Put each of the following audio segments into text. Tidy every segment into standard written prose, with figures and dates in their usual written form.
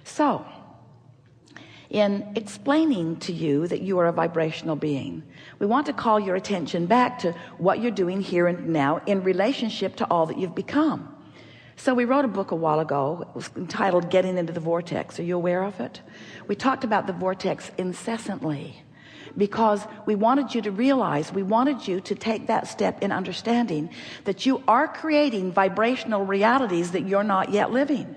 So in explaining to you that you are a vibrational being, we want to call your attention back to what you're doing here and now in relationship to all that you've become. So we wrote a book a while ago. It was entitled Getting into the Vortex. Are you aware of it? We talked about the vortex incessantly because we wanted you to realize, we wanted you to take that step in understanding that you are creating vibrational realities that you're not yet living.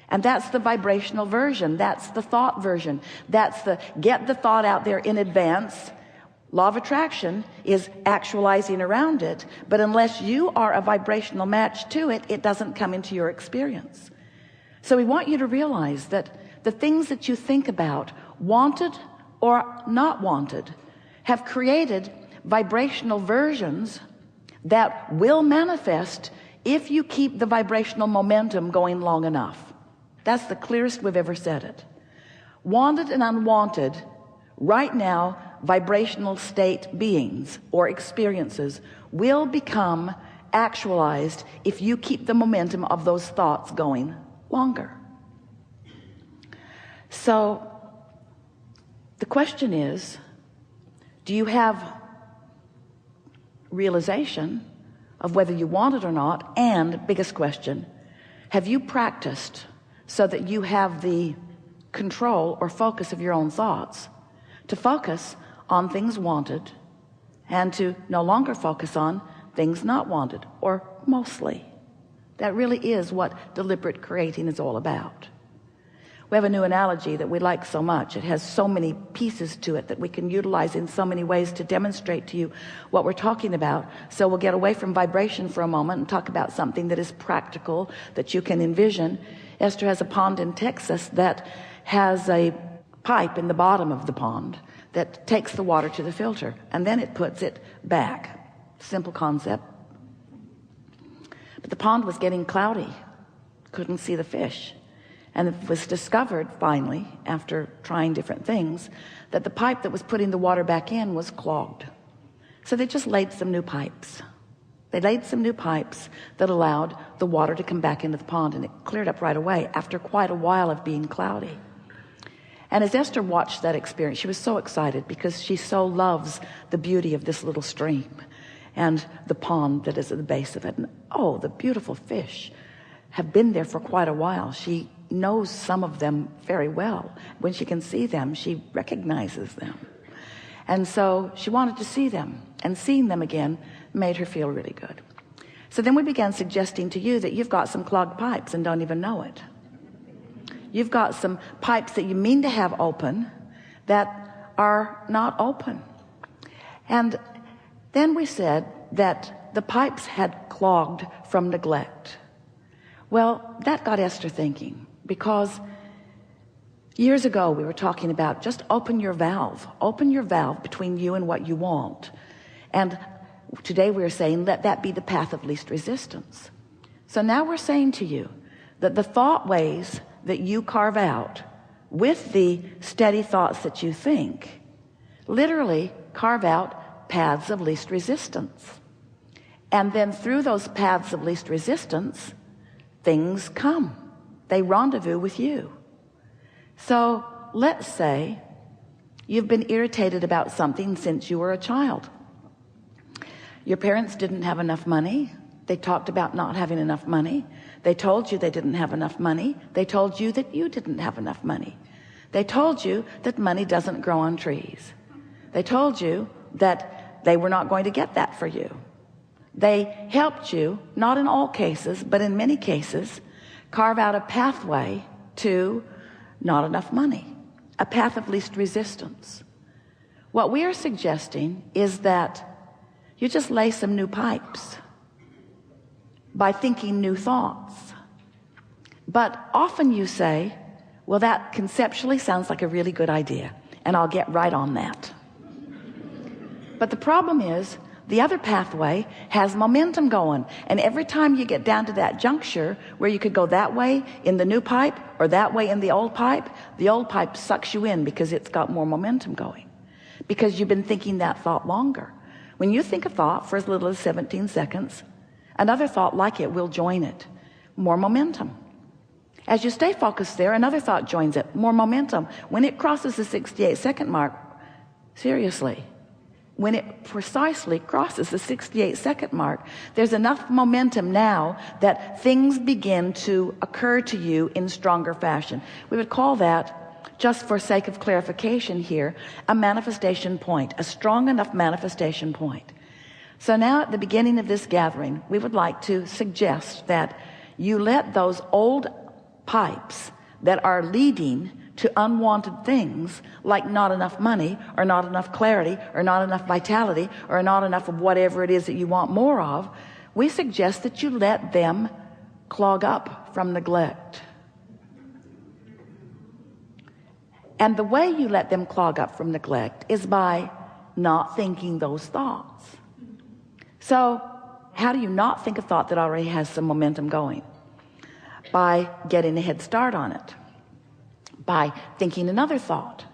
And that's the vibrational version. That's the thought version. That's the get the thought out there in advance. Law of attraction is actualizing around it, but unless you are a vibrational match to it, it doesn't come into your experience. So we want you to realize that the things that you think about, wanted or not wanted, have created vibrational versions that will manifest if you keep the vibrational momentum going long enough. That's the clearest we've ever said it. Wanted and unwanted, right now, vibrational state beings or experiences will become actualized if you keep the momentum of those thoughts going longer. So the question is, do you have realization of whether you want it or not? And biggest question, have you practiced so that you have the control or focus of your own thoughts to focus on things wanted and to no longer focus on things not wanted, or mostly? That really is what deliberate creating is all about. We have a new analogy that we like so much. It has so many pieces to it that we can utilize in so many ways to demonstrate to you what we're talking about. So we'll get away from vibration for a moment and talk about something that is practical, that you can envision. Esther has a pond in Texas that has a pipe in the bottom of the pond that takes the water to the filter, and then it puts it back. Simple concept. But the pond was getting cloudy, couldn't see the fish, and it was discovered finally, after trying different things, that the pipe that was putting the water back in was clogged. So they just laid some new pipes. They laid some new pipes that allowed the water to come back into the pond, and it cleared up right away after quite a while of being cloudy. And as Esther watched that experience, she was so excited because she so loves the beauty of this little stream and the pond that is at the base of it. And oh, the beautiful fish have been there for quite a while. She knows some of them very well. When she can see them, she recognizes them. And so she wanted to see them, and seeing them again made her feel really good. So then we began suggesting to you that you've got some clogged pipes and don't even know it. You've got some pipes that you mean to have open that are not open. And then we said that the pipes had clogged from neglect. Well, that got Esther thinking, because years ago we were talking about just open your valve between you and what you want. And today we're saying let that be the path of least resistance. So now we're saying to you that the thought ways that you carve out with the steady thoughts that you think literally carve out paths of least resistance. And then through those paths of least resistance, things come. They rendezvous with you. So let's say you've been irritated about something since you were a child. Your parents didn't have enough money. They talked about not having enough money. They told you they didn't have enough money. They told you that you didn't have enough money. They told you that money doesn't grow on trees. They told you that they were not going to get that for you. They helped you, not in all cases, but in many cases, carve out a pathway to not enough money, a path of least resistance. What we are suggesting is that you just lay some new pipes by thinking new thoughts. But often you say, well, that conceptually sounds like a really good idea, and I'll get right on that. But the problem is, the other pathway has momentum going, and every time you get down to that juncture where you could go that way in the new pipe or that way in the old pipe sucks you in because it's got more momentum going, because you've been thinking that thought longer. When you think a thought for as little as 17 seconds, another thought like it will join it. More momentum. As you stay focused there, another thought joins it, more momentum. When it crosses the 68-second mark, seriously, when it precisely crosses the 68-second mark, there's enough momentum now that things begin to occur to you in stronger fashion. We would call that, just for sake of clarification here, a manifestation point, a strong enough manifestation point. So now at the beginning of this gathering, we would like to suggest that you let those old pipes that are leading to unwanted things, like not enough money, or not enough clarity, or not enough vitality, or not enough of whatever it is that you want more of, we suggest that you let them clog up from neglect. And the way you let them clog up from neglect is by not thinking those thoughts. So how do you not think a thought that already has some momentum going? By getting a head start on it, by thinking another thought.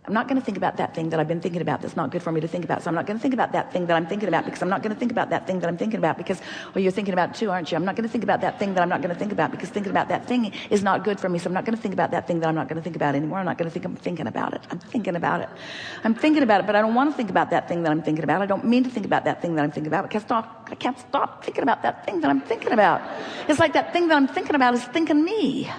I'm not going to think about that thing that I've been thinking about that's not good for me to think about. So I'm not going to think about that thing that I'm thinking about, because I'm not going to think about that thing that I'm thinking about because, well, you're thinking about it too, aren't you? I'm not going to think about that thing that I'm not going to think about, because thinking about that thing is not good for me. So I'm not going to think about that thing that I'm not going to think about anymore. I'm not going to think I'm thinking about it. I'm thinking about it. I'm thinking about it, but I don't want to think about that thing that I'm thinking about. I don't mean to think about that thing that I'm thinking about, because I can't stop thinking about that thing that I'm thinking about. It's like that thing that I'm thinking about is thinking me.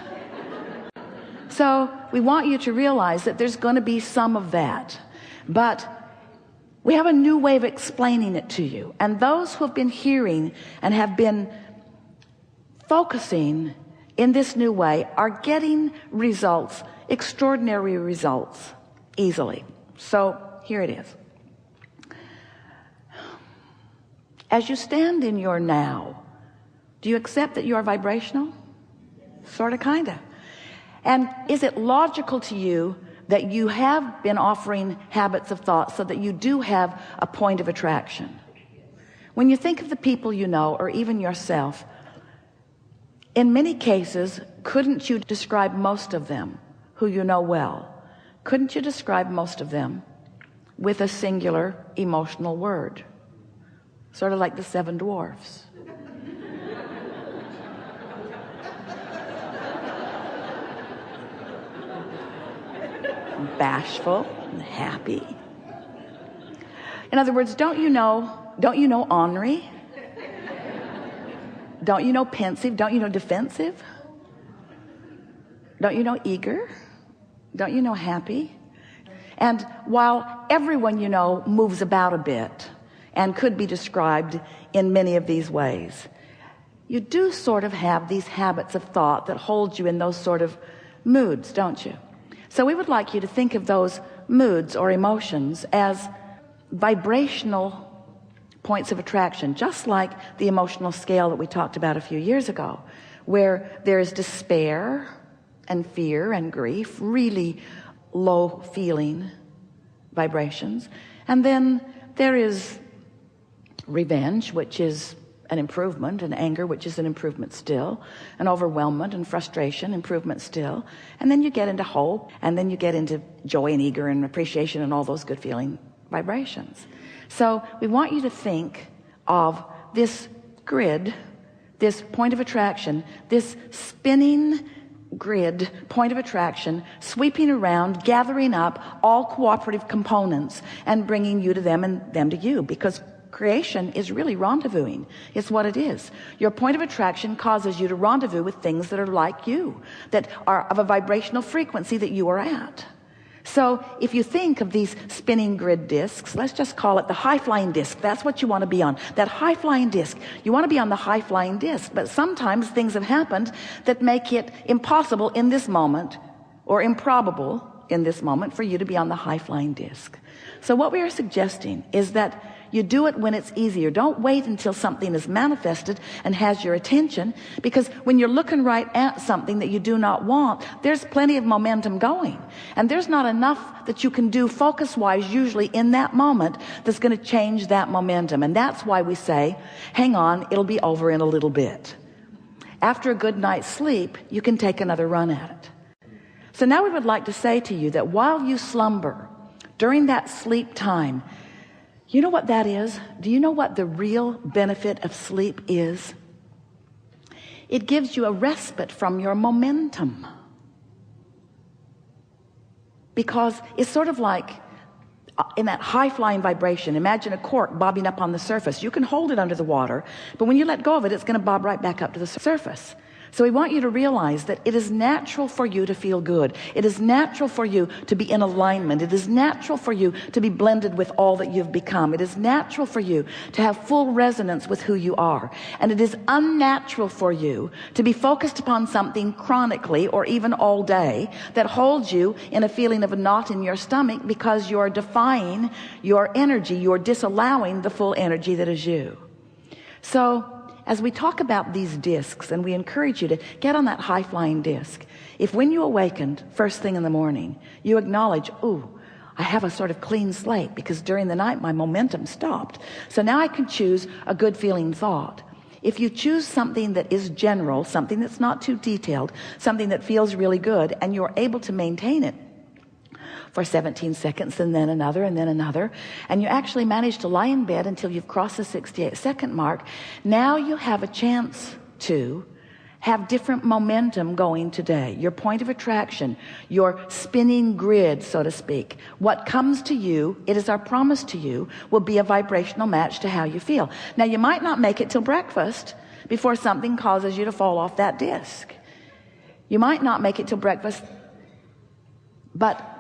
So we want you to realize that there's going to be some of that, but we have a new way of explaining it to you. And those who have been hearing and have been focusing in this new way are getting results, extraordinary results, easily. So here it is. As you stand in your now, do you accept that you are vibrational? Sort of, kind of. And is it logical to you that you have been offering habits of thought so that you do have a point of attraction? When you think of the people you know, or even yourself, in many cases, couldn't you describe most of them who you know well? Couldn't you describe most of them with a singular emotional word? Sort of like the 7 dwarfs. Bashful and happy. In other words, don't you know ornery? Don't you know pensive? Don't you know defensive? Don't you know eager? Don't you know happy? And while everyone you know moves about a bit and could be described in many of these ways, you do sort of have these habits of thought that hold you in those sort of moods, don't you? So we would like you to think of those moods or emotions as vibrational points of attraction, just like the emotional scale that we talked about a few years ago, where there is despair and fear and grief, really low feeling vibrations. And then there is revenge, which is an improvement, and anger, which is an improvement still, and overwhelmment and frustration, improvement still. And then you get into hope, and then you get into joy and eager and appreciation and all those good feeling vibrations. So we want you to think of this grid, this point of attraction, this spinning grid, point of attraction, sweeping around, gathering up all cooperative components and bringing you to them and them to you, because creation is really rendezvousing. It's what it is. Your point of attraction causes you to rendezvous with things that are like you, that are of a vibrational frequency that you are at. So if you think of these spinning grid discs, let's just call it the high-flying disc. That's what you want to be on, that high-flying disc. You want to be on the high-flying disc, but sometimes things have happened that make it impossible in this moment, or improbable in this moment, for you to be on the high-flying disc. So what we are suggesting is that you do it when it's easier. Don't wait until something is manifested and has your attention, because when you're looking right at something that you do not want, there's plenty of momentum going, and there's not enough that you can do focus-wise usually in that moment that's going to change that momentum. And that's why we say, hang on, it'll be over in a little bit. After a good night's sleep, you can take another run at it. So now we would like to say to you that while you slumber, during that sleep time, you know what that is? Do you know what the real benefit of sleep is? It gives you a respite from your momentum, because it's sort of like in that high-flying vibration. Imagine a cork bobbing up on the surface. You can hold it under the water, but when you let go of it, it's going to bob right back up to the surface. So we want you to realize that it is natural for you to feel good. It is natural for you to be in alignment. It is natural for you to be blended with all that you've become. It is natural for you to have full resonance with who you are. And it is unnatural for you to be focused upon something chronically or even all day that holds you in a feeling of a knot in your stomach, because you're defying your energy. You're disallowing the full energy that is you. So as we talk about these discs, and we encourage you to get on that high-flying disc, if when you awakened first thing in the morning, you acknowledge, ooh, I have a sort of clean slate, because during the night my momentum stopped, so now I can choose a good feeling thought. If you choose something that is general, something that's not too detailed, something that feels really good, and you're able to maintain it for 17 seconds, and then another, and then another, and you actually manage to lie in bed until you've crossed the 68-second mark, now you have a chance to have different momentum going today. Your point of attraction, your spinning grid, so to speak, what comes to you, it is our promise to you, will be a vibrational match to how you feel. Now, you might not make it till breakfast before something causes you to fall off that disc. You might not make it till breakfast, but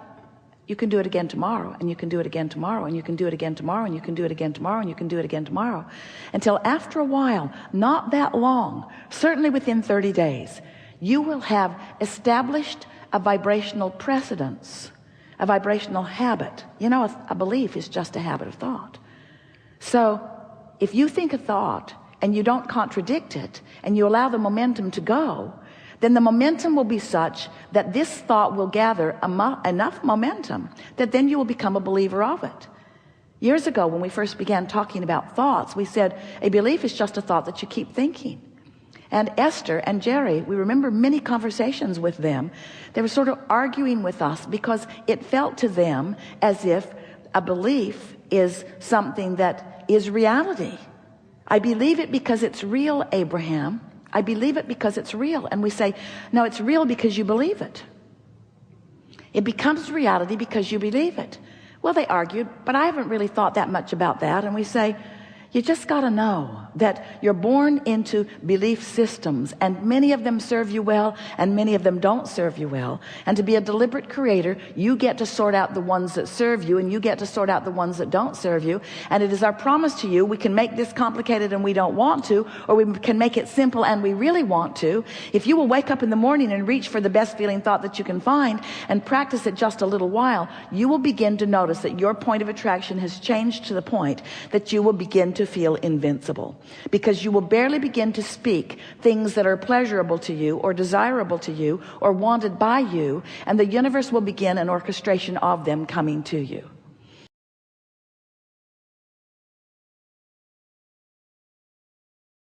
you can do it again tomorrow, and you can do it again tomorrow, and you can do it again tomorrow, and you can do it again tomorrow, and you can do it again tomorrow, until after a while, not that long, certainly within 30 days, you will have established a vibrational precedence, a vibrational habit. You know, a belief is just a habit of thought. So if you think a thought and you don't contradict it, and you allow the momentum to go, then the momentum will be such that this thought will gather enough momentum that then you will become a believer of it. Years ago, when we first began talking about thoughts, we said a belief is just a thought that you keep thinking. And Esther and Jerry, we remember many conversations with them. They were sort of arguing with us because it felt to them as if a belief is something that is reality. I believe it because it's real, Abraham. I believe it because it's real. And we say, no, it's real because you believe it. It becomes reality because you believe it. Well, they argued, but I haven't really thought that much about that. And we say, you just got to know that you're born into belief systems, and many of them serve you well, and many of them don't serve you well. And to be a deliberate creator, you get to sort out the ones that serve you, and you get to sort out the ones that don't serve you. And it is our promise to you, we can make this complicated and we don't want to, or we can make it simple and we really want to. If you will wake up in the morning and reach for the best feeling thought that you can find and practice it just a little while, you will begin to notice that your point of attraction has changed to the point that you will begin to feel invincible, because you will barely begin to speak things that are pleasurable to you or desirable to you or wanted by you, and the universe will begin an orchestration of them coming to you.